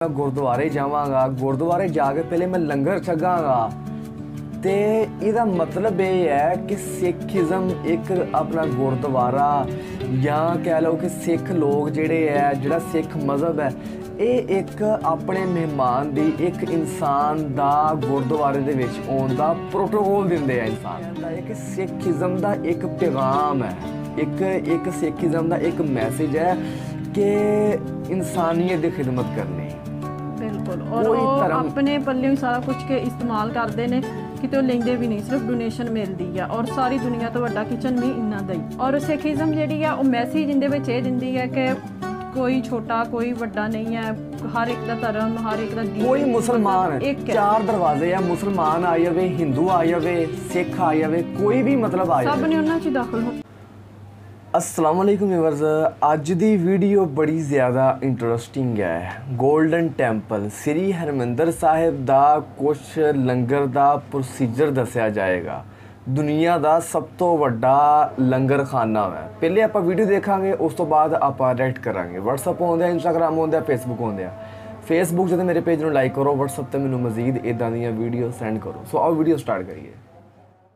गुरुद्वारे जावांगा, गुरुद्वारे जाके पहले मैं लंगर छकांगा। तो इसका मतलब ये है कि सिखिज़म एक अपना गुरुद्वारा या कह लो कि सिख लोग जिहड़े है, जिहड़ा सिख मज़हब है, ये एक अपने मेहमान दी एक इंसान दा गुरुद्वारे दे विच आउण दा प्रोटोकॉल दिंदे हैं। इंसान दा एक सिखिज़म दा एक पैगाम है, एक सिखिज़म दा एक मैसेज है कि इंसानियत की खिदमत करनी। बिल्कुल, और वो अपने पल्ले सारा कुछ के इस्तेमाल करते हैं, कितों लेंदे भी नहीं, सिर्फ डोनेशन मिलती है। और सारी दुनिया तो वड्डा किचन भी इन्ना दा ही। और सिखिज़म जिहड़ी है वो मैसेज इहदे विच ये दिंदी है कि कोई छोटा कोई वड्डा नहीं है, हर एक का धर्म, हर एक का दीन, कोई मुसलमान है, एक चार दरवाजे है, मुसलमान आ जावे, हिंदू आ जावे, सिख आ जावे, कोई भी मतलब आ जावे, सब ने उन्हां च दाखल हो। अस्सलाम वालेकुम व्यूअर्स, अज दी वीडियो बड़ी ज़्यादा इंटरस्टिंग है। गोल्डन टैंपल श्री हरमंदर साहिब दा कुछ लंगर दा प्रोसीजर दस्या जाएगा। दुनिया का सब तो वड्डा लंगर खाना है। पहले आप वीडियो देखांगे, उस तो बाद आप डायरेक्ट करांगे। व्हाट्सअप आउंदा, इंस्टाग्राम आउंदा, फेसबुक आउंदा। फेसबुक से मेरे पेज में लाइक करो, व्हाट्सअप से मैंने मजीद इदां दी वीडियो सेंड करो। सो आओ वीडियो स्टार्ट करिए।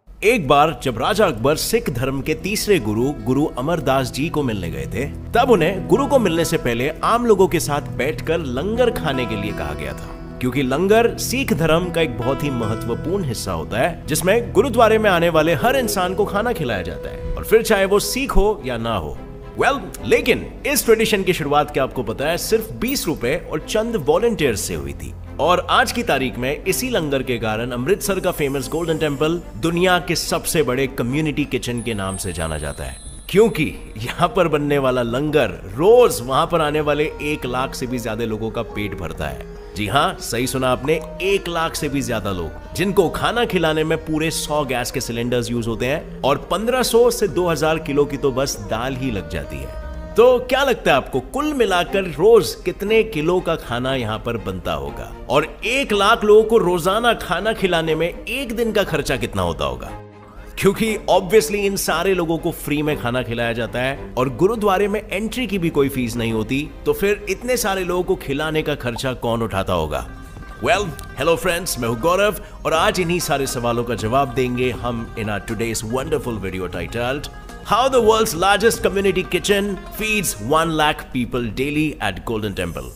एक बार जब राजा अकबर सिख धर्म के तीसरे गुरु अमरदास जी को मिलने गए थे, तब उन्हें गुरु को मिलने से पहले आम लोगों के साथ बैठकर लंगर खाने के लिए कहा गया था, क्योंकि लंगर सिख धर्म का एक बहुत ही महत्वपूर्ण हिस्सा होता है, जिसमें गुरुद्वारे में आने वाले हर इंसान को खाना खिलाया जाता है, और फिर चाहे वो सिख हो या ना हो। लेकिन इस ट्रेडिशन की शुरुआत, क्या आपको पता है, सिर्फ 20 रुपए और चंद वॉलंटियर्स से हुई थी। और आज की तारीख में इसी लंगर के कारण अमृतसर का फेमस गोल्डन टेंपल दुनिया के सबसे बड़े कम्युनिटी किचन के नाम से जाना जाता है, क्योंकि यहाँ पर बनने वाला लंगर रोज वहां पर आने वाले 1 लाख से भी ज्यादा लोगों का पेट भरता है। जी हाँ, सही सुना आपने, 1 लाख से भी ज्यादा लोग, जिनको खाना खिलाने में पूरे 100 गैस के सिलेंडर्स यूज होते हैं, और 1500 से 2000 किलो की तो बस दाल ही लग जाती है। तो क्या लगता है आपको, कुल मिलाकर रोज कितने किलो का खाना यहाँ पर बनता होगा? और 1 लाख लोगों को रोजाना खाना खिलाने में एक दिन का खर्चा कितना होता होगा? क्योंकि ऑब्वियसली इन सारे लोगों को फ्री में खाना खिलाया जाता है और गुरुद्वारे में एंट्री की भी कोई फीस नहीं होती, तो फिर इतने सारे लोगों को खिलाने का खर्चा कौन उठाता होगा? हेलो फ्रेंड्स, मैं हूं गौरव, और आज इन्हीं सारे सवालों का जवाब देंगे हम in our today's wonderful video titled how the world's largest community kitchen feeds 1 lakh people daily at Golden Temple.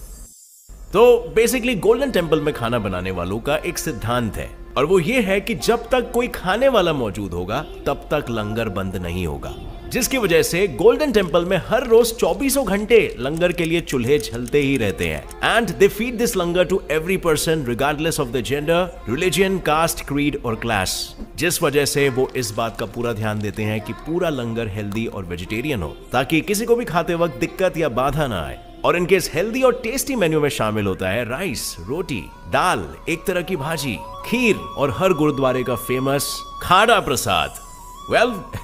तो बेसिकली गोल्डन टेंपल में खाना बनाने वालों का एक सिद्धांत है, और वो ये है कि जब तक कोई खाने वाला मौजूद होगा तब तक लंगर बंद नहीं होगा, जिसकी वजह से गोल्डन टेंपल में हर रोज 24 घंटे लंगर के लिए चूल्हे जलते ही रहते हैं। And they feed this langar to every person regardless of the gender, religion, caste, creed और क्लास, जिस वजह से वो इस बात का पूरा ध्यान देते हैं कि पूरा लंगर हेल्दी और वेजिटेरियन हो, ताकि किसी को भी खाते वक्त दिक्कत या बाधा ना आए। और इनके इस हेल्दी और टेस्टी मेन्यू में शामिल होता है राइस, रोटी, दाल, एक तरह की भाजी, खीर और हर गुरुद्वारे का फेमस खाड़ा प्रसाद।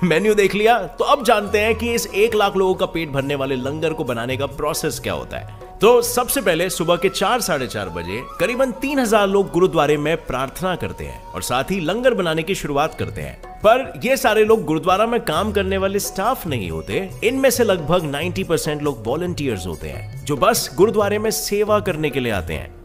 मेन्यू देख लिया, तो अब जानते हैं कि इस 1 लाख लोगों का पेट भरने वाले लंगर को बनाने का प्रोसेस क्या होता है। तो सबसे पहले सुबह के 4 साढ़े 4 बजे करीबन 3000 लोग गुरुद्वारे में प्रार्थना करते हैं और साथ ही लंगर बनाने की शुरुआत करते हैं। पर ये सारे लोग गुरुद्वारा में काम करने वाले स्टाफ नहीं होते, इनमें से लगभग 90% लोग वॉलंटियर्स होते हैं, जो बस गुरुद्वारे में सेवा करने के लिए आते हैं।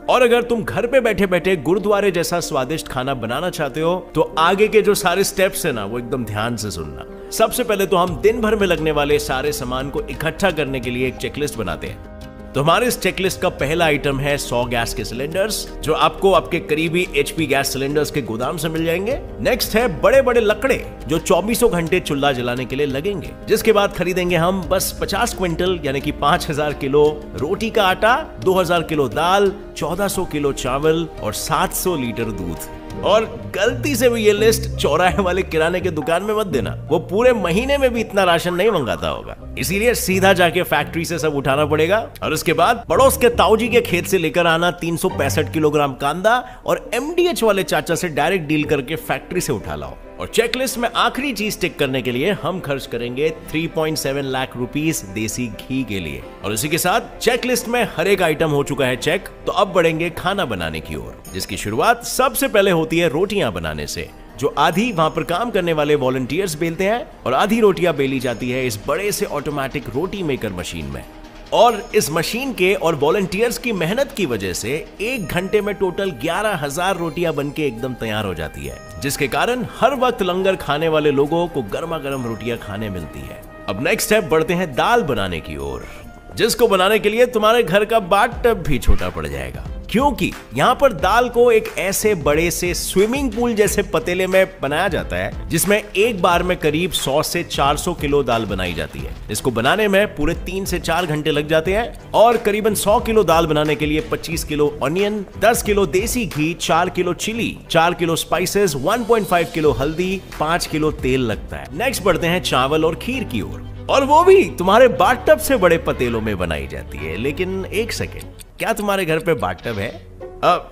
और अगर तुम घर पे बैठे बैठे गुरुद्वारे जैसा स्वादिष्ट खाना बनाना चाहते हो, तो आगे के जो सारे स्टेप्स है ना, वो एकदम ध्यान से सुनना। सबसे पहले तो हम दिन भर में लगने वाले सारे सामान को इकट्ठा करने के लिए एक चेकलिस्ट बनाते हैं। तो हमारे इस चेकलिस्ट का पहला आइटम है 100 गैस के सिलेंडर्स, जो आपको आपके करीबी HP गैस सिलेंडर्स के गोदाम से मिल जाएंगे। नेक्स्ट है बड़े बड़े लकड़े, जो 24 घंटे चूल्हा जलाने के लिए लगेंगे। जिसके बाद खरीदेंगे हम बस 50 क्विंटल यानी कि 5000 किलो रोटी का आटा, 2000 किलो दाल, 1400 किलो चावल और 700 लीटर दूध। और गलती से भी ये लिस्ट चौराहे वाले किराने के दुकान में मत देना, वो पूरे महीने में भी इतना राशन नहीं मंगाता होगा, इसीलिए सीधा जाके फैक्ट्री से सब उठाना पड़ेगा। और उसके बाद पड़ोस के ताऊजी के खेत से लेकर आना 365 किलोग्राम कांदा, और MDH वाले चाचा से डायरेक्ट डील करके फैक्ट्री से उठा लाओ। और चेकलिस्ट में आखिरी चीज टिक करने के लिए हम खर्च करेंगे 3.7 लाख रुपीस देसी घी के लिए। और इसी के साथ चेकलिस्ट में हर एक आइटम हो चुका है चेक, तो अब बढ़ेंगे खाना बनाने की ओर, जिसकी शुरुआत सबसे पहले होती है रोटियां बनाने से, जो आधी वहां पर काम करने वाले वॉलंटियर्स बेलते हैं और आधी रोटियां बेली जाती है इस बड़े से ऑटोमेटिक रोटी मेकर मशीन में। और इस मशीन के और वॉलंटियर्स की मेहनत की वजह से 1 घंटे में टोटल 11,000 रोटियां बनके एकदम तैयार हो जाती है, जिसके कारण हर वक्त लंगर खाने वाले लोगों को गर्मा गर्म रोटियां खाने मिलती है। अब नेक्स्ट स्टेप बढ़ते हैं दाल बनाने की ओर, जिसको बनाने के लिए तुम्हारे घर का बाथ टब भी छोटा पड़ जाएगा, क्योंकि यहाँ पर दाल को एक ऐसे बड़े से स्विमिंग पूल जैसे पतीले में बनाया जाता है जिसमें एक बार में करीब 100 से 400 किलो दाल बनाई जाती है। इसको बनाने में पूरे 3 से 4 घंटे लग जाते हैं और करीबन 100 किलो दाल बनाने के लिए 25 किलो ऑनियन, 10 किलो देसी घी, 4 kilo chili, 4 kilo spices, 1.5 kilo हल्दी, 5 किलो तेल लगता है। नेक्स्ट बढ़ते हैं चावल और खीर की ओर, और वो भी तुम्हारे बाथटब से बड़े पतीलों में बनाई जाती है। लेकिन एक सेकेंड, क्या तुम्हारे घर पे बाथटब है?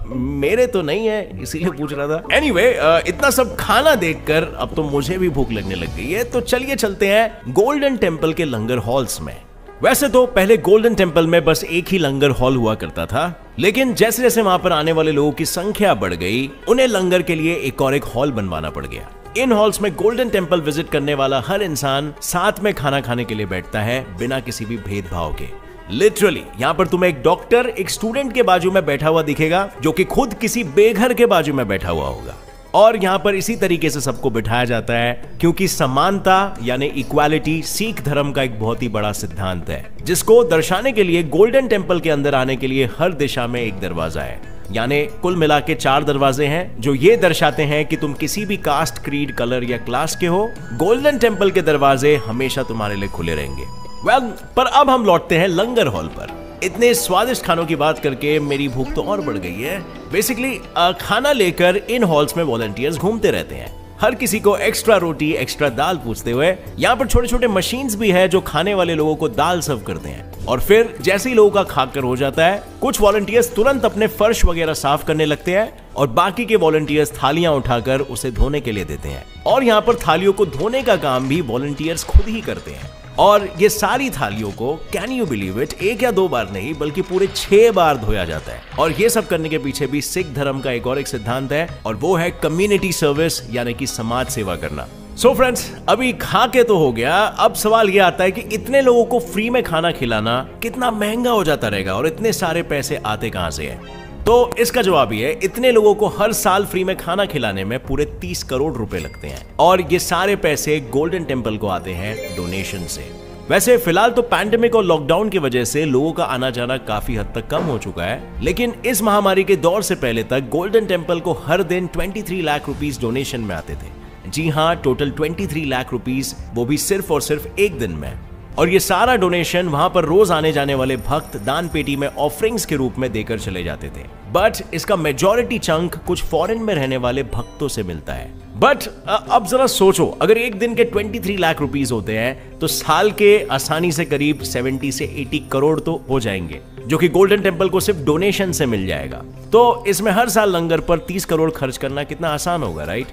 मेरे तो नहीं है, इसीलिए पूछ रहा था। एनीवे, इतना सब खाना देखकर अब तो मुझे भी भूख लगने लग गई है, तो चलिए चलते हैं गोल्डन टेम्पल के लंगर हॉल्स में। वैसे तो पहले गोल्डन टेम्पल में बस एक ही लंगर हॉल हुआ करता था, लेकिन जैसे जैसे वहां पर आने वाले लोगों की संख्या बढ़ गई, उन्हें लंगर के लिए एक हॉल बनवाना पड़ गया। इन हॉल्स में गोल्डन टेम्पल विजिट करने वाला हर इंसान साथ में खाना खाने के लिए बैठता है, बिना किसी भी भेदभाव के। लिटरली यहाँ पर तुम्हें एक डॉक्टर एक स्टूडेंट के बाजू में बैठा हुआ दिखेगा, जो कि खुद किसी बेघर के बाजू में बैठा हुआ होगा। और यहाँ पर इसी तरीके से सबको बिठाया जाता है, क्योंकि समानता यानी इक्वालिटी सिख धर्म का एक बहुत ही बड़ा सिद्धांत है, जिसको दर्शाने के लिए गोल्डन टेम्पल के अंदर आने के लिए हर दिशा में एक दरवाजा है। यानी कुल मिला के 4 दरवाजे हैं, जो ये दर्शाते हैं कि तुम किसी भी कास्ट, क्रीड, कलर या क्लास के हो, गोल्डन टेम्पल के दरवाजे हमेशा तुम्हारे लिए खुले रहेंगे। पर अब हम लौटते हैं लंगर हॉल पर। इतने स्वादिष्ट खानों की बात करके मेरी भूख तो और बढ़ गई है। बेसिकली खाना लेकर इन हॉल्स में वॉलंटियर्स घूमते रहते हैं, हर किसी को एक्स्ट्रा रोटी, एक्स्ट्रा दाल पूछते हुए। यहाँ पर छोटे छोटे मशीन्स भी है जो खाने वाले लोगों को दाल सर्व करते हैं, और फिर जैसे ही लोगों का खाकर हो जाता है, कुछ वॉलंटियर्स तुरंत अपने फर्श वगैरह साफ करने लगते हैं और बाकी के वॉलंटियर्स थालियां उठाकर उसे धोने के लिए देते हैं। और यहाँ पर थालियों को धोने का काम भी वॉलंटियर्स खुद ही करते हैं, और ये सारी थालियों को, कैन यू बिलीव इट, 1 या 2 बार नहीं बल्कि पूरे 6 बार धोया जाता है। और ये सब करने के पीछे भी सिख धर्म का एक सिद्धांत है, और वो है कम्युनिटी सर्विस, यानी कि समाज सेवा करना। सो फ्रेंड्स, अभी खा के तो हो गया, अब सवाल ये आता है कि इतने लोगों को फ्री में खाना खिलाना कितना महंगा हो जाता रहेगा, और इतने सारे पैसे आते कहां से है? तो इसका जवाब ये है, इतने लोगों को हर साल फ्री में खाना खिलाने में पूरे 30 करोड़ रुपए लगते हैं, और ये सारे पैसे गोल्डन टेम्पल को आते हैं डोनेशन से। वैसे फिलहाल तो पैंडेमिक और लॉकडाउन की वजह से लोगों का आना जाना काफी हद तक कम हो चुका है, लेकिन इस महामारी के दौर से पहले तक गोल्डन टेम्पल को हर दिन 23 लाख रुपीस डोनेशन में आते थे। जी हाँ, टोटल 23 लाख रुपीस, वो भी सिर्फ और सिर्फ एक दिन में। और ये सारा डोनेशन वहां पर रोज आने जाने वाले भक्त दान पेटी में ऑफरिंग्स के रूप में देकर चले जाते थे। बट इसका मेजॉरिटी चंक कुछ फॉरेन में रहने वाले भक्तों से मिलता है। बट अब जरा सोचो, अगर एक दिन के 23 लाख रुपीस होते हैं तो साल के आसानी से करीब 70 से 80 करोड़ तो हो जाएंगे, जो कि गोल्डन टेम्पल को सिर्फ डोनेशन से मिल जाएगा। तो इसमें हर साल लंगर पर 30 करोड़ खर्च करना कितना आसान होगा, राइट?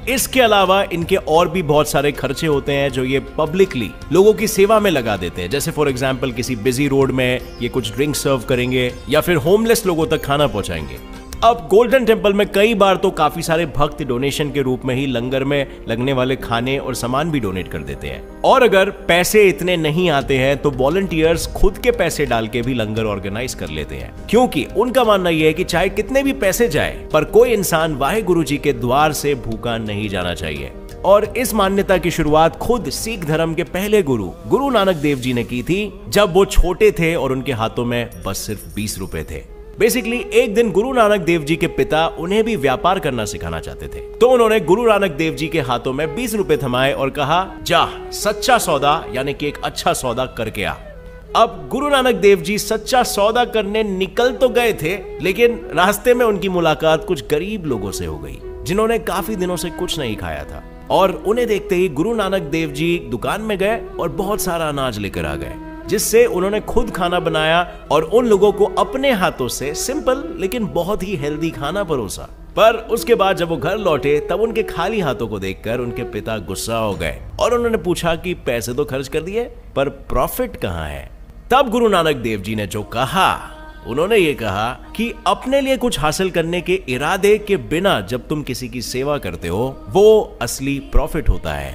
इसके अलावा इनके और भी बहुत सारे खर्चे होते हैं जो ये पब्लिकली लोगों की सेवा में लगा देते हैं। जैसे फॉर एग्जांपल किसी बिजी रोड में ये कुछ ड्रिंक सर्व करेंगे या फिर होमलेस लोगों तक खाना पहुंचाएंगे। अब गोल्डन टेम्पल में कई बार तो काफी सारे भक्त डोनेशन के रूप में ही लंगर में लगने वाले खाने और सामान भी डोनेट कर देते हैं। और अगर पैसे इतने नहीं आते हैं तो वॉलंटियर्स खुद के पैसे डाल के भी लंगर ऑर्गेनाइज कर लेते हैं, क्योंकि उनका मानना यह है कि चाहे कितने भी पैसे जाए पर कोई इंसान वाहेगुरु जी के द्वार से भूखा नहीं जाना चाहिए। और इस मान्यता की शुरुआत खुद सिख धर्म के पहले गुरु नानक देव जी ने की थी, जब वो छोटे थे और उनके हाथों में बस सिर्फ 20 रुपए थे। बेसिकली एक दिन गुरु नानक देव जी के पिता उन्हें भी व्यापार करना सिखाना चाहते थे, तो उन्होंने गुरु नानक देव जी के हाथों में 20 रुपए थमाए और कहा, जा सच्चा सौदा यानी कि एक अच्छा सौदा करके आ। अब गुरु नानक देव जी सच्चा सौदा करने निकल तो गए थे, लेकिन रास्ते में उनकी मुलाकात कुछ गरीब लोगों से हो गई, जिन्होंने काफी दिनों से कुछ नहीं खाया था। और उन्हें देखते ही गुरु नानक देव जी दुकान में गए और बहुत सारा अनाज लेकर आ गए, जिससे उन्होंने खुद खाना बनाया और उन लोगों को अपने हाथों से सिंपल लेकिन बहुत ही हेल्दी खाना परोसा। पर उसके बाद जब वो घर लौटे तब उनके खाली हाथों को देखकर उनके पिता गुस्सा हो गए और उन्होंने पूछा कि पैसे तो खर्च कर दिए पर प्रॉफिट कहाँ है। तब गुरु नानक देव जी ने जो कहा, उन्होंने ये कहा कि अपने लिए कुछ हासिल करने के इरादे के बिना जब तुम किसी की सेवा करते हो वो असली प्रॉफिट होता है।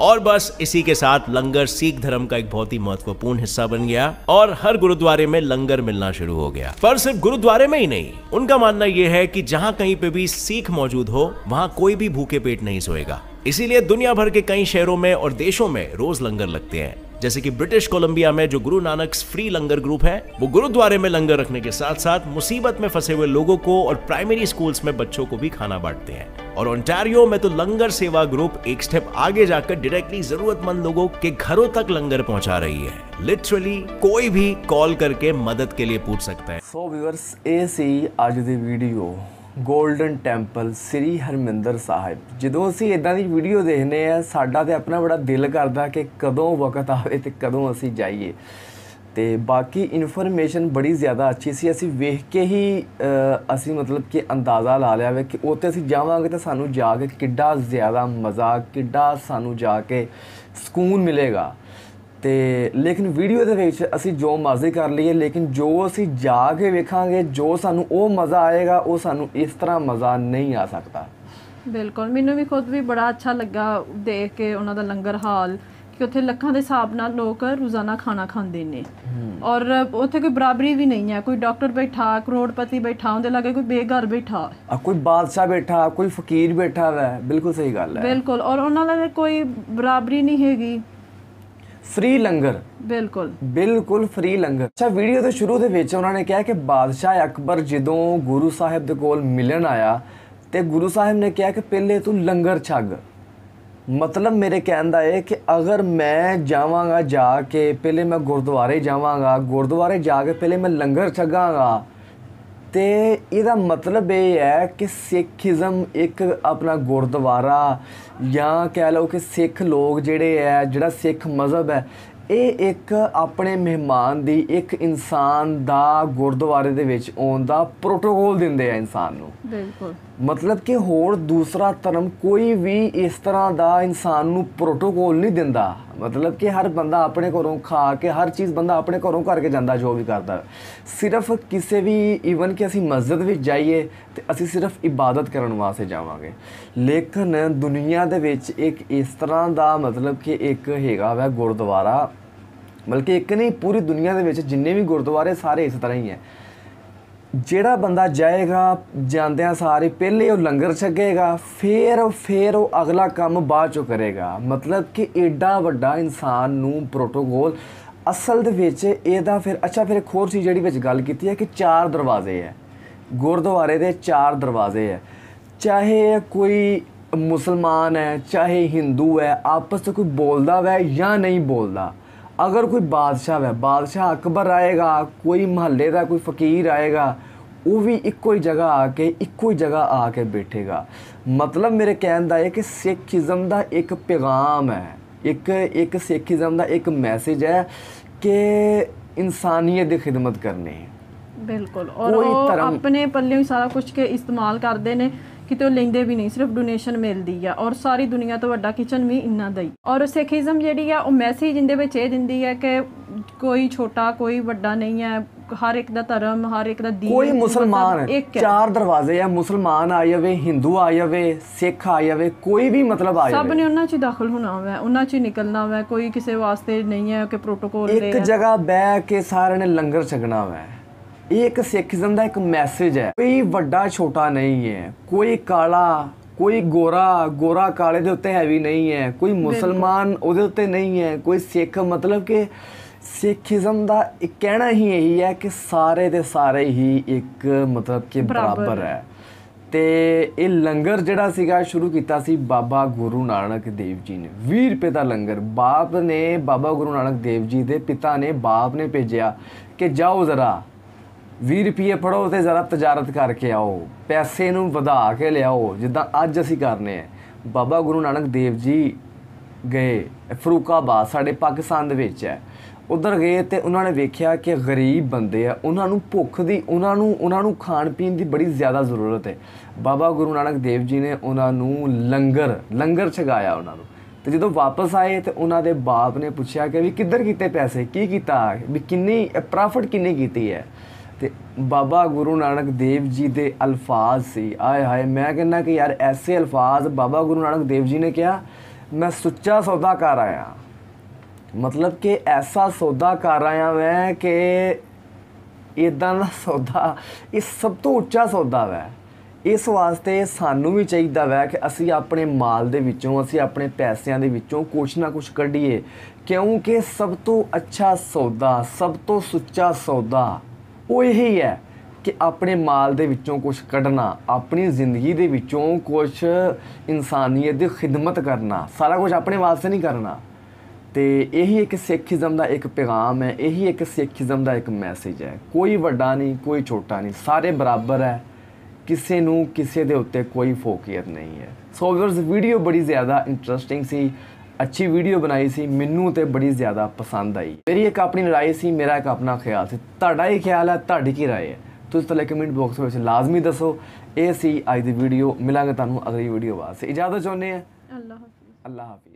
और बस इसी के साथ लंगर सिख धर्म का एक बहुत ही महत्वपूर्ण हिस्सा बन गया और हर गुरुद्वारे में लंगर मिलना शुरू हो गया। पर सिर्फ गुरुद्वारे में ही नहीं, उनका मानना यह है कि जहां कहीं पे भी सिख मौजूद हो वहां कोई भी भूखे पेट नहीं सोएगा। इसीलिए दुनिया भर के कई शहरों में और देशों में रोज लंगर लगते हैं। जैसे कि ब्रिटिश कोलंबिया में जो गुरु नानक फ्री लंगर ग्रुप है, वो गुरुद्वारे में लंगर रखने के साथ साथ मुसीबत में फंसे हुए लोगों को और प्राइमरी स्कूल्स में बच्चों को भी खाना बांटते हैं। और ओंटारियो में तो लंगर सेवा ग्रुप एक स्टेप आगे जाकर डायरेक्टली जरूरतमंद लोगों के घरों तक लंगर पहुंचा रही है। लिटरली कोई भी कॉल करके मदद के लिए पूछ सकता है। सो व्यूअर्स, ਇਹ ਸੀ ਅੱਜ ਦੀ ਵੀਡੀਓ ਗੋਲਡਨ ਟੈਂਪਲ ਸ੍ਰੀ ਹਰਮਿੰਦਰ ਸਾਹਿਬ। ਜਦੋਂ ਅਸੀਂ ਇਦਾਂ ਦੀ ਵੀਡੀਓ ਦੇਖਦੇ ਆ, ਸਾਡਾ ਤੇ ਆਪਣਾ ਬੜਾ ਦਿਲ ਕਰਦਾ ਕਿ ਕਦੋਂ ਵਕਤ ਆਵੇ ਤੇ ਕਦੋਂ ਅਸੀਂ ਜਾਈਏ। ਤੇ ਬਾਕੀ ਇਨਫੋਰਮੇਸ਼ਨ ਬੜੀ ਜ਼ਿਆਦਾ ਅੱਛੀ ਸੀ। ਅਸੀਂ ਵੇਖ ਕੇ ਹੀ ਅਸੀਂ ਮਤਲਬ ਕਿ ਅੰਦਾਜ਼ਾ ਲਾ ਲਿਆ ਵੇ ਕਿ ਉੱਥੇ ਅਸੀਂ ਜਾਵਾਂਗੇ ਤਾਂ ਸਾਨੂੰ ਜਾ ਕੇ ਕਿੱਡਾ ਜ਼ਿਆਦਾ ਮਜ਼ਾ, ਕਿੱਡਾ ਸਾਨੂੰ ਜਾ ਕੇ ਸਕੂਨ ਮਿਲੇਗਾ। ਤੇ ਲੇਕਿਨ ਵੀਡੀਓ ਦੇ ਵਿੱਚ ਅਸੀਂ ਜੋ ਮਰਜ਼ੀ ਕਰ ਲਈਏ, ਲੇਕਿਨ ਜੋ ਅਸੀਂ ਜਾ ਕੇ ਵੇਖਾਂਗੇ, ਜੋ ਸਾਨੂੰ ਉਹ ਮਜ਼ਾ ਆਏਗਾ, ਉਹ ਸਾਨੂੰ ਇਸ ਤਰ੍ਹਾਂ ਮਜ਼ਾ ਨਹੀਂ ਆ ਸਕਦਾ। ਬਿਲਕੁਲ, ਮੈਨੂੰ ਵੀ ਖੁਦ ਵੀ ਬੜਾ ਅੱਛਾ ਲੱਗਾ ਦੇਖ ਕੇ ਉਹਨਾਂ ਦਾ ਲੰਗਰ ਹਾਲ, ਕਿ ਉੱਥੇ ਲੱਖਾਂ ਦੇ ਹਿਸਾਬ ਨਾਲ ਲੋਕ ਰੋਜ਼ਾਨਾ ਖਾਣਾ ਖਾਂਦੇ ਨੇ ਔਰ ਉੱਥੇ ਕੋਈ ਬਰਾਬਰੀ ਵੀ ਨਹੀਂ ਹੈ। ਕੋਈ ਡਾਕਟਰ ਬੈਠਾ, ਕਰੋੜਪਤੀ ਬੈਠਾ, ਉਹਦੇ ਲਾਗੇ ਕੋਈ ਬੇਘਰ ਬੈਠਾ, ਕੋਈ ਬਾਦਸ਼ਾਹ ਬੈਠਾ, ਕੋਈ ਫਕੀਰ ਬੈਠਾ ਵਾ। ਬਿਲਕੁਲ ਸਹੀ ਗੱਲ ਹੈ। ਬਿਲਕੁਲ, ਔਰ ਉਹਨਾਂ ਨਾਲ ਕੋਈ ਬਰਾਬਰੀ ਨਹੀਂ ਹੈਗੀ। ਫ੍ਰੀ ਲੰਗਰ, ਬਿਲਕੁਲ ਫ੍ਰੀ ਲੰਗਰ। ਅੱਛਾ, ਵੀਡੀਓ ਦੇ ਸ਼ੁਰੂ ਦੇ ਵਿੱਚ ਉਹਨਾਂ ਨੇ ਕਿਹਾ ਕਿ ਬਾਦਸ਼ਾਹ ਅਕਬਰ ਜਦੋਂ ਗੁਰੂ ਸਾਹਿਬ ਦੇ ਕੋਲ ਮਿਲਣ ਆਇਆ ਤੇ ਗੁਰੂ ਸਾਹਿਬ ਨੇ ਕਿਹਾ ਕਿ ਪਹਿਲੇ ਤੂੰ ਲੰਗਰ ਛਕ। ਮਤਲਬ ਮੇਰੇ ਕਹਿਣ ਦਾ ਇਹ ਕਿ ਅਗਰ ਮੈਂ ਜਾਵਾਂਗਾ, ਜਾ ਕੇ ਪਹਿਲੇ ਮੈਂ ਗੁਰਦੁਆਰੇ ਜਾਵਾਂਗਾ, ਗੁਰਦੁਆਰੇ ਜਾ ਕੇ ਪਹਿਲੇ ਮੈਂ ਲੰਗਰ ਛਕਾਂਗਾ, ਤੇ ਇਹਦਾ ਮਤਲਬ ਇਹ ਹੈ ਕਿ ਸਿੱਖੀਜ਼ਮ ਇੱਕ ਆਪਣਾ ਗੁਰਦੁਆਰਾ ਜਾਂ ਕਹਿ ਲਓ ਕਿ ਸਿੱਖ ਲੋਕ ਜਿਹੜੇ ਹੈ, ਜਿਹੜਾ ਸਿੱਖ ਮਜ਼ਹਬ ਹੈ, ਇਹ ਇੱਕ ਆਪਣੇ ਮਹਿਮਾਨ ਦੀ, ਇੱਕ ਇਨਸਾਨ ਦਾ ਗੁਰਦੁਆਰੇ ਦੇ ਵਿੱਚ ਆਉਣ ਦਾ ਪ੍ਰੋਟੋਕੋਲ ਦਿੰਦੇ ਆ ਇਨਸਾਨ ਨੂੰ। ਬਿਲਕੁਲ, ਮਤਲਬ ਕਿ ਹੋਰ ਦੂਸਰਾ ਧਰਮ ਕੋਈ ਵੀ ਇਸ ਤਰ੍ਹਾਂ ਦਾ ਇਨਸਾਨ ਨੂੰ ਪ੍ਰੋਟੋਕੋਲ ਨਹੀਂ ਦਿੰਦਾ। ਮਤਲਬ ਕਿ ਹਰ ਬੰਦਾ ਆਪਣੇ ਘਰੋਂ ਖਾ ਕੇ, ਹਰ ਚੀਜ਼ ਬੰਦਾ ਆਪਣੇ ਘਰੋਂ ਕਰਕੇ ਜਾਂਦਾ, ਜੋ ਵੀ ਕਰਦਾ। ਸਿਰਫ ਕਿਸੇ ਵੀ ਈਵਨ ਕਿ ਅਸੀਂ ਮਸਜਿਦ ਵਿੱਚ ਜਾਈਏ ਤੇ ਅਸੀਂ ਸਿਰਫ ਇਬਾਦਤ ਕਰਨ ਵਾਸਤੇ ਜਾਵਾਂਗੇ। ਲੇਕਿਨ ਦੁਨੀਆ ਦੇ ਵਿੱਚ ਇੱਕ ਇਸ ਤਰ੍ਹਾਂ ਦਾ ਮਤਲਬ ਕਿ ਇੱਕ ਹੈਗਾ ਵਾ ਗੁਰਦੁਆਰਾ, ਬਲਕਿ ਇੱਕ ਨਹੀਂ, ਪੂਰੀ ਦੁਨੀਆ ਦੇ ਵਿੱਚ ਜਿੰਨੇ ਵੀ ਗੁਰਦੁਆਰੇ ਸਾਰੇ ਇਸ ਤਰ੍ਹਾਂ ਹੀ ਹੈ। ਜਿਹੜਾ ਬੰਦਾ ਜਾਏਗਾ, ਜਾਂਦਿਆਂ ਸਾਰੇ ਪਹਿਲੇ ਉਹ ਲੰਗਰ ਛਕੇਗਾ, ਫਿਰ ਉਹ ਅਗਲਾ ਕੰਮ ਬਾਅਦ ਚੋਂ ਕਰੇਗਾ। ਮਤਲਬ ਕਿ ਐਡਾ ਵੱਡਾ ਇਨਸਾਨ ਨੂੰ ਪ੍ਰੋਟੋਕੋਲ ਅਸਲ ਦੇ ਵਿੱਚ ਇਹਦਾ। ਫਿਰ ਅੱਛਾ, ਫਿਰ ਇੱਕ ਹੋਰ ਚੀਜ਼ ਜਿਹੜੀ ਵਿੱਚ ਗੱਲ ਕੀਤੀ ਹੈ ਕਿ 4 ਦਰਵਾਜ਼ੇ ਹੈ ਗੁਰਦੁਆਰੇ ਦੇ, 4 ਦਰਵਾਜ਼ੇ ਹੈ। ਚਾਹੇ ਕੋਈ ਮੁਸਲਮਾਨ ਹੈ, ਚਾਹੇ ਹਿੰਦੂ ਹੈ, ਆਪਸ 'ਚ ਕੋਈ ਬੋਲਦਾ ਵੈ ਜਾਂ ਨਹੀਂ ਬੋਲਦਾ। ਅਗਰ ਕੋਈ ਬਾਦਸ਼ਾਹ ਹੈ, ਬਾਦਸ਼ਾਹ ਅਕਬਰ ਆਏਗਾ, ਕੋਈ ਮਹੱਲੇ ਦਾ ਕੋਈ ਫਕੀਰ ਆਏਗਾ, ਉਹ ਵੀ ਇੱਕੋ ਹੀ ਜਗ੍ਹਾ ਆ ਕੇ ਬੈਠੇਗਾ। ਮਤਲਬ ਮੇਰੇ ਕਹਿਣ ਦਾ ਇਹ ਕਿ ਸਿੱਖੀਜ਼ਮ ਦਾ ਇੱਕ ਪੈਗਾਮ ਹੈ, ਇੱਕ ਸਿੱਖੀਜ਼ਮ ਦਾ ਇੱਕ ਮੈਸੇਜ ਹੈ ਕਿ ਇਨਸਾਨੀਅਤ ਦੀ ਖਿਦਮਤ ਕਰਨੀ। ਬਿਲਕੁਲ, ਔਰ ਉਹ ਆਪਣੇ ਪੱਲਿਓਂ ਹੀ ਸਾਰਾ ਕੁਝ ਕੇ ਇਸਤੇਮਾਲ ਕਰਦੇ ਨੇ, ਕਿਤੇ ਉਹ ਲੈਂਦੇ ਵੀ ਨਹੀਂ, ਸਿਰਫ ਡੋਨੇਸ਼ਨ ਮਿਲਦੀ ਆ। ਔਰ ਸਾਰੀ ਦੁਨੀਆ ਤੋਂ ਵੱਡਾ ਕਿਚਨ ਵੀ ਇੰਨਾ ਦਾ ਹੀ। ਔਰ ਸਿੱਖੀਜ਼ਮ ਜਿਹੜੀ ਆ ਉਹ ਮੈਸੇਜ ਇਹਦੇ ਵਿੱਚ ਇਹ ਦਿੰਦੀ ਹੈ ਕਿ ਕੋਈ ਛੋਟਾ ਕੋਈ ਵੱਡਾ ਨਹੀਂ ਹੈ, ਹਰ ਇੱਕ ਦਾ ਧਰਮ, ਹਰ ਇੱਕ ਦਾ ਦੀਨ, ਕੋਈ ਮੁਸਲਮਾਨ ਹੈ। 4 ਦਰਵਾਜ਼ੇ ਆ, ਮੁਸਲਮਾਨ ਆ ਜਾਵੇ, ਹਿੰਦੂ ਆ ਜਾਵੇ, ਸਿੱਖ ਆ ਜਾਵੇ, ਕੋਈ ਵੀ ਮਤਲਬ ਆ ਜਾਵੇ, ਸਭ ਨੇ ਉਹਨਾਂ 'ਚ ਦਾਖਲ ਹੋਣਾ ਵਾ, ਉਹਨਾਂ 'ਚ ਨਿਕਲਣਾ ਵਾ। ਕੋਈ ਕਿਸੇ ਵਾਸਤੇ ਨਹੀਂ ਹੈ ਕਿ ਪ੍ਰੋਟੋਕੋਲ ਇੱਕ ਜਗ੍ਹਾ ਬਹਿ ਕੇ ਸਾਰਿਆਂ ਨੇ ਲੰਗਰ ਛਕਣਾ ਵਾ। ਇਹ ਇੱਕ ਸਿੱਖੀਜ਼ਮ ਦਾ ਇੱਕ ਮੈਸੇਜ ਹੈ। ਕੋਈ ਵੱਡਾ ਛੋਟਾ ਨਹੀਂ ਹੈ, ਕੋਈ ਕਾਲਾ, ਕੋਈ ਗੋਰਾ ਕਾਲੇ ਦੇ ਉੱਤੇ ਹੈਵੀ ਨਹੀਂ ਹੈ, ਕੋਈ ਮੁਸਲਮਾਨ ਉਹਦੇ ਉੱਤੇ ਨਹੀਂ ਹੈ, ਕੋਈ ਸਿੱਖ। ਮਤਲਬ ਕਿ ਸਿੱਖੀਜ਼ਮ ਦਾ ਇੱਕ ਕਹਿਣਾ ਹੀ ਇਹੀ ਹੈ ਕਿ ਸਾਰੇ ਦੇ ਸਾਰੇ ਹੀ ਇੱਕ ਮਤਲਬ ਕਿ ਬਰਾਬਰ ਹੈ। ਤੇ ਇਹ ਲੰਗਰ ਜਿਹੜਾ ਸੀਗਾ ਸ਼ੁਰੂ ਕੀਤਾ ਸੀ ਬਾਬਾ ਗੁਰੂ ਨਾਨਕ ਦੇਵ ਜੀ ਨੇ। 20 ਰੁਪਏ ਦਾ ਲੰਗਰ ਬਾਬਾ ਗੁਰੂ ਨਾਨਕ ਦੇਵ ਜੀ ਦੇ ਪਿਤਾ ਨੇ, ਬਾਪ ਨੇ ਭੇਜਿਆ ਕਿ ਜਾਓ ਜ਼ਰਾ 20 ਰੁਪਏ ਫੜੋ ਤੇ ਜ਼ਰਾ ਤਜਾਰਤ ਕਰਕੇ ਆਓ, ਪੈਸੇ ਨੂੰ ਵਧਾ ਕੇ ਲਿਆਓ, ਜਿੱਦਾਂ ਅੱਜ ਅਸੀਂ ਕਰਨੇ ਆ। ਬਾਬਾ ਗੁਰੂ ਨਾਨਕ ਦੇਵ ਜੀ ਗਏ ਫਰੂਕਾਬਾਦ, ਸਾਡੇ ਪਾਕਿਸਤਾਨ ਦੇ ਵਿੱਚ ਹੈ। ਉੱਧਰ ਗਏ ਤੇ ਉਹਨਾਂ ਨੇ ਵੇਖਿਆ ਕਿ ਗਰੀਬ ਬੰਦੇ ਆ, ਉਹਨਾਂ ਨੂੰ ਭੁੱਖ ਦੀ, ਉਹਨਾਂ ਨੂੰ ਖਾਣ ਪੀਣ ਦੀ ਬੜੀ ਜ਼ਿਆਦਾ ਜ਼ਰੂਰਤ ਹੈ। ਬਾਬਾ ਗੁਰੂ ਨਾਨਕ ਦੇਵ ਜੀ ਨੇ ਉਹਨਾਂ ਨੂੰ ਲੰਗਰ ਛਕਾਇਆ ਉਹਨਾਂ ਨੂੰ। ਤੇ ਜਦੋਂ ਵਾਪਸ ਆਏ ਤੇ ਉਹਨਾਂ ਦੇ ਬਾਪ ਨੇ ਪੁੱਛਿਆ ਕਿ ਵੀ ਕਿੱਧਰ ਕੀਤੇ ਪੈਸੇ, ਕੀ ਕੀਤਾ, ਵੀ ਕਿੰਨੀ ਪ੍ਰੋਫਿਟ ਕਿੰਨੀ ਕੀਤੀ ਹੈ। ਤੇ ਬਾਬਾ ਗੁਰੂ ਨਾਨਕ ਦੇਵ ਜੀ ਦੇ ਅਲਫਾਜ਼ ਸੀ, ਆਏ ਹਾਏ, ਮੈਂ ਕਹਿੰਦਾ ਕਿ ਯਾਰ ਐਸੇ ਅਲਫਾਜ਼ ਬਾਬਾ ਗੁਰੂ ਨਾਨਕ ਦੇਵ ਜੀ ਨੇ ਕਿਹਾ, मैं सुच्चा सौदा कर आया, मतलब कि ऐसा सौदा कर आया मैं कि इदां दा सौदा ये सब तो ਉੱਚਾ सौदा वै। इस वास्ते सानू भी चाहिए वै कि असी अपने माल दे विचों, असी अपने पैसों के विचों कुछ ना कुछ कढ़ीए, क्योंकि सब तो अच्छा सौदा, सब तो सुच्चा सौदा वो यही है कि अपने माल दे विचों कुछ कढ़ना, अपनी ज़िंदगी दे विचों कुछ इंसानियत की खिदमत करना, सारा कुछ अपने वास्ते नहीं करना। तो यही एक सिखिज़म का एक पैगाम है, यही एक सिखिज़म का एक मैसेज है। कोई वड्डा नहीं, कोई छोटा नहीं, सारे बराबर है, किसी नू किसी दे उत्ते कोई फोकियत नहीं है। सो व्यूअर्स वीडियो बड़ी ज़्यादा इंटरस्टिंग सी, अच्छी वीडियो बनाई सी, मैनू तो बड़ी ज़्यादा पसंद आई। मेरी एक अपनी राय सी, मेरा एक अपना ख्याल से, तुहाडा ही ख्याल है, तुहाडी की राय है, तुसीं थल्ले कमेंट बॉक्स में लाजमी दसो। ये सी अज दी वीडियो, मिलांगे तुहानूं अगली वीडियो वास्ते, इजाज़त चाहुंदे हैं। अल्लाह हाफिज़। अल्लाह हाफिज़।